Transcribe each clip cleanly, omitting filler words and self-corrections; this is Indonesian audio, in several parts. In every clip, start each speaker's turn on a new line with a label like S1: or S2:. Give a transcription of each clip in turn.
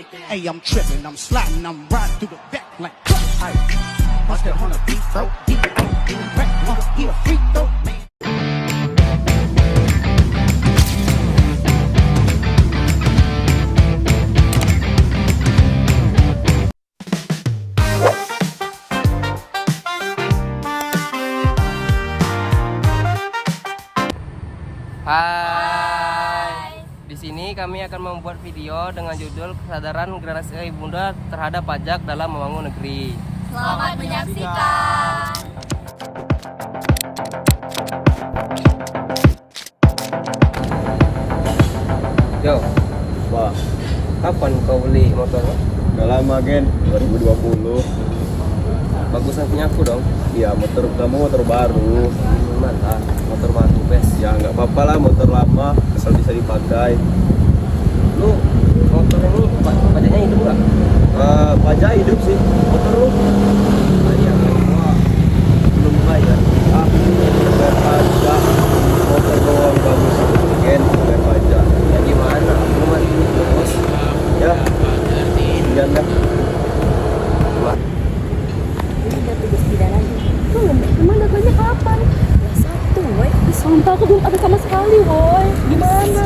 S1: Hey, I'm tripping, I'm sliding, I'm riding through the back like hey, bust that on a beat, throw, deep, crack, he a freak, though, man.
S2: Hai. Di sini kami akan membuat video dengan judul kesadaran generasi ibu muda terhadap pajak dalam membangun negeri.
S3: Selamat menyaksikan.
S2: Yo,
S4: Wah,
S2: kapan kau beli motor?
S4: udah lama Gen, 2020.
S2: Bagusan punya aku dong.
S4: Ya motor kamu motor baru.
S2: Gimana? Motor baru bes.
S4: Ya nggak apa-apa lah motor lama, asal bisa dipakai.
S2: Lu motor ini pajaknya hidup nggak?
S4: Pajak hidup sih. Motor lu?
S2: Bayar. Wah, belum bayar.
S4: Bayar pajak. Motor doang bagus itu Gen, bayar pajak.
S2: Ya gimana? Belum ada duit bos.
S4: Ya, jangan dah.
S3: Ini udah tugas pidana lagi. Tuh, emang datanya kapan? Ya Sabtu, woy. Sumpah aku belum ada sama sekali, woy. Gimana?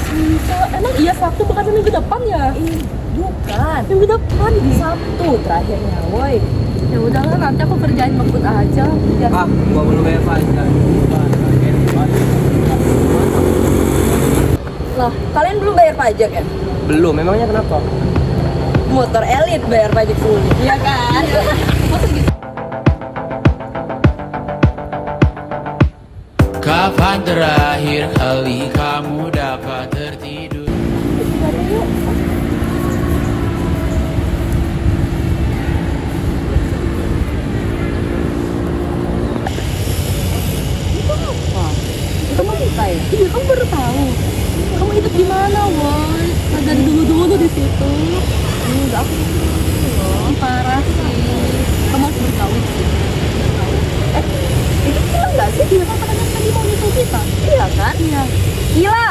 S3: Sumpah, emang iya Sabtu bukan minggu depan ya? Bukan. Minggu depan di Sabtu terakhirnya, woy. Ya udahlah, nanti aku kerjain ngebut aja. Biar
S2: Gua belum bayar pajak.
S3: Lah, kalian belum bayar pajak ya?
S2: Belum, memangnya kenapa?
S3: Motor elit bayar pajak sulit, iya kan? Masa gitu?
S5: Kapan terakhir kali kamu dapat tertidur?
S3: Itu apa? Itu mau kita ya? Iya, kamu baru tahu. Kamu hidup di mana, woy? Dari dulu-dulu di situ. Enggak, aku loh. Parah sih. Kamu harus bergaul sih. Itu gila nggak sih? Dia katanya tadi mau nyusul kita. Iya kan? Iya. Gila.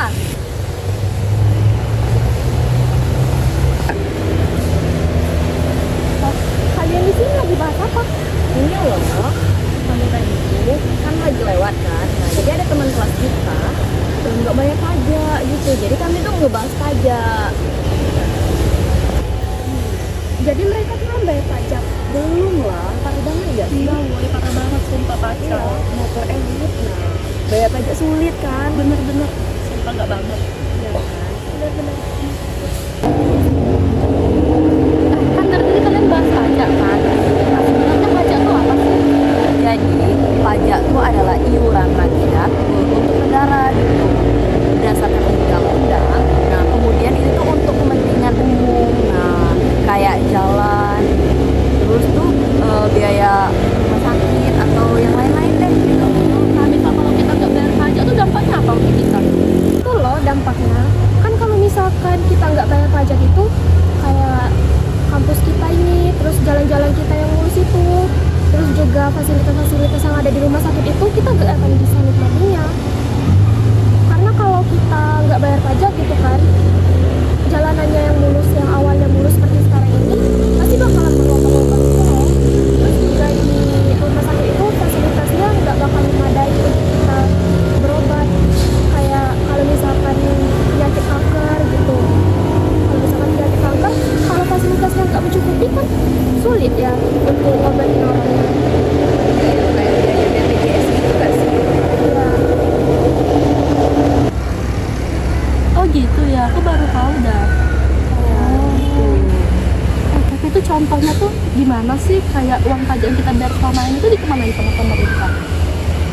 S3: Kalian di sini lagi bahas apa? Ini loh, kami tadi itu kan lagi lewat kan. Nah, jadi ada teman kelas kita yang nggak bayar pajak gitu. Jadi kami tuh ngebahas pajak. Jadi mereka tuh kan bayar pajak? Belum lah, parah banget ya? Iya, woy, parah banget sumpah pajak. Iya, motor elit, nah bayar pajak sulit kan? Bener-bener, sumpah nggak banget. Iya kan? Bener-bener. Kan dari tadi kalian bahas pajak kan? Nah, sebenarnya pajak tuh apa sih? Jadi, pajak tuh adalah iuran rakyat untuk negara gitu. Berdasarkan undang-undang. Nah, kemudian itu tuh untuk kepentingan umum. Nah, kayak jalan, terus tuh biaya rumah sakit atau yang lain-lain deh gitu. Nah, misal kalau kita nggak bayar pajak tuh dampaknya apa untuk kita? Itu loh dampaknya. Kan kalau misalkan kita nggak bayar pajak itu kayak kampus kita ini, terus jalan-jalan kita yang mulus itu, terus juga fasilitas-fasilitas yang ada di rumah sakit itu kita nggak akan bisa nikmatinya. Karena kalau kita nggak bayar pajak gitu kan, jalanannya yang mulus, yang awalnya mulus seperti sekarang ini pasti bakalan berlubang-lubang gitu loh. Terus juga di rumah sakit itu fasilitasnya nggak bakal memadai untuk kita berobat. Kayak kalau misalkan penyakit kanker gitu, kalau misalkan penyakit kanker, kalau fasilitasnya nggak mencukupi kan sulit ya untuk obatin orangnya. Kayak biaya BPJS gitu nggak sih? Iya. Oh gitu ya, aku baru tahu dah. Tapi itu contohnya tuh gimana sih? Kayak uang pajak yang kita bayar selama ini tuh dikemanain sama pemerintah?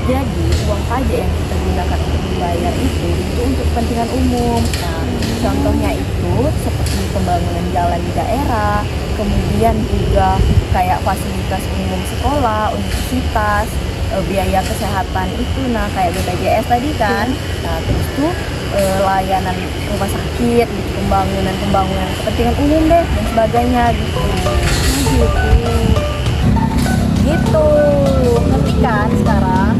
S3: Jadi uang pajak yang kita gunakan untuk membayar itu untuk kepentingan umum. Nah, contohnya itu seperti pembangunan jalan di daerah, kemudian juga kayak fasilitas umum sekolah, universitas, biaya kesehatan itu, nah kayak BPJS tadi kan. Nah terus tuh layanan rumah sakit, gitu, pembangunan kepentingan umum deh dan sebagainya gitu. Gitu, ngerti kan sekarang?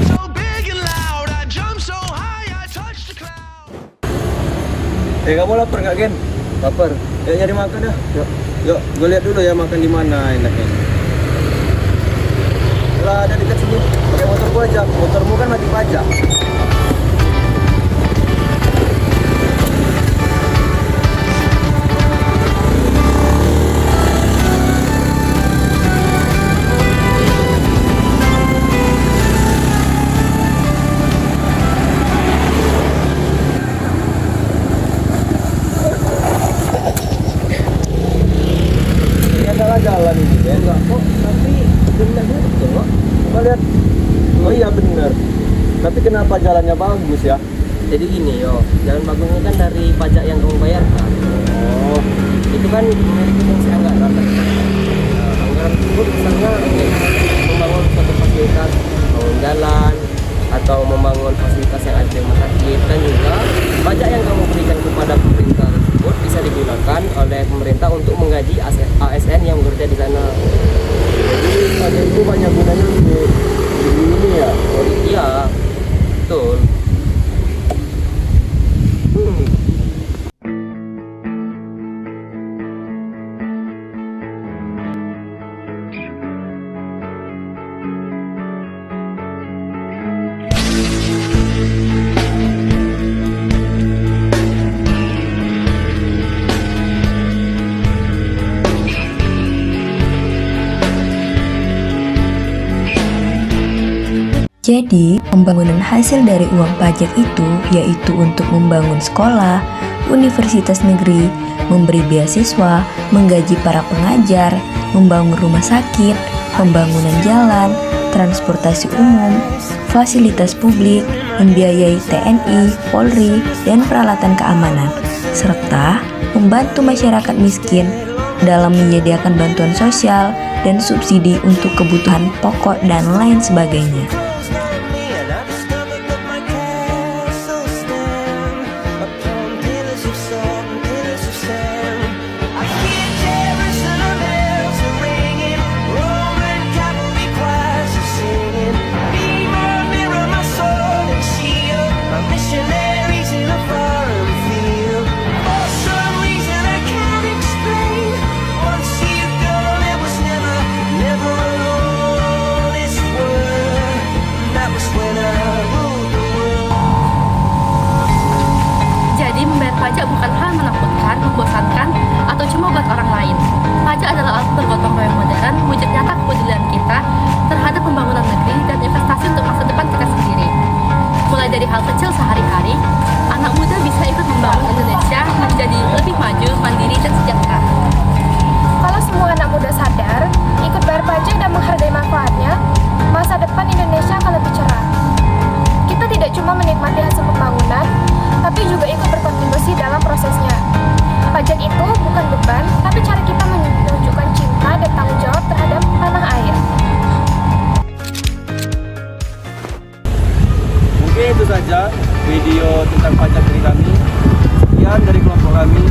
S5: So big and loud, I jump so high, I touch the clouds.
S4: Kamu lapar nggak Gen? Lapar. Yuk nyari makan dah. Yuk, gue lihat dulu ya makan di mana enaknya. Lah ada dekat sini. Pakai motor gua aja. Motormu kan lagi pajak. Jalan ini ya enggak kok, tapi benar betul kok. Coba lihat. Oh iya benar. Tapi kenapa jalannya bagus ya?
S2: Jadi gini yo, jalan bagus ini kan dari pajak yang kamu bayarkan.
S4: Oh,
S2: Itu kan memiliki fungsi anggaran. Anggaran tersebut misalnya untuk membangun suatu fasilitas, membangun jalan, atau membangun fasilitas yang ada di rumah sakit, dan juga pajak yang kamu berikan kepada pemerintah tersebut bisa digunakan oleh pemerintah untuk menggaji ASN yang bekerja di sana.
S4: jadi pajak itu banyak gunanya untuk ini ya.
S2: Oh, iya, betul.
S3: Jadi, pembangunan hasil dari uang pajak itu yaitu untuk membangun sekolah, universitas negeri, memberi beasiswa, menggaji para pengajar, membangun rumah sakit, pembangunan jalan, transportasi umum, fasilitas publik, membiayai TNI, Polri, dan peralatan keamanan, serta membantu masyarakat miskin dalam menyediakan bantuan sosial dan subsidi untuk kebutuhan pokok dan lain sebagainya.
S6: Pajak bukan hal menakutkan, membosankan, atau cuma buat orang lain. Pajak adalah alat bergotong royong modern, wujud nyata kepedulian kita terhadap pembangunan negeri dan investasi untuk masa depan kita sendiri. Mulai dari hal kecil sehari-hari, anak muda bisa ikut membangun Indonesia menjadi lebih maju, mandiri, dan sejahtera.
S7: Kalau semua anak muda sadar, ikut bayar pajak dan menghargai manfaatnya, masa depan Indonesia akan lebih cerah. Kita tidak cuma menikmati hasil pembangunan, tapi juga ikut berkontribusi dalam prosesnya. Pajak itu bukan beban, tapi cara kita menunjukkan cinta dan tanggung jawab terhadap tanah air.
S4: Mungkin itu saja video tentang pajak dari kami. Sekian dari kelompok kami.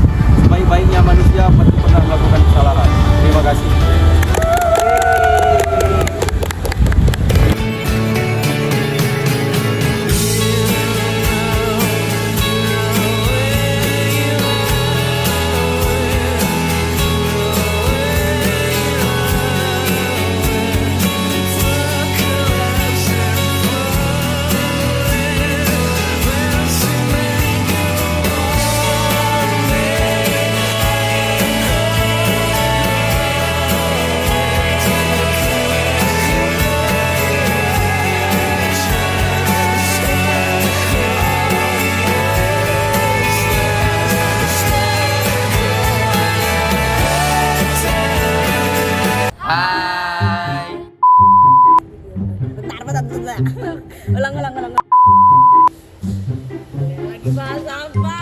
S4: Sebaik-baiknya manusia pasti pernah melakukan kesalahan. Terima kasih.
S3: Ulang. Lagi bahas apa?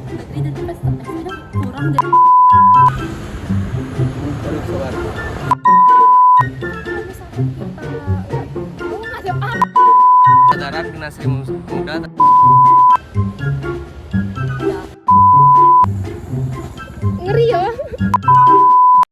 S6: Negeri dan investasi kurang dari
S2: Kesadaran generasi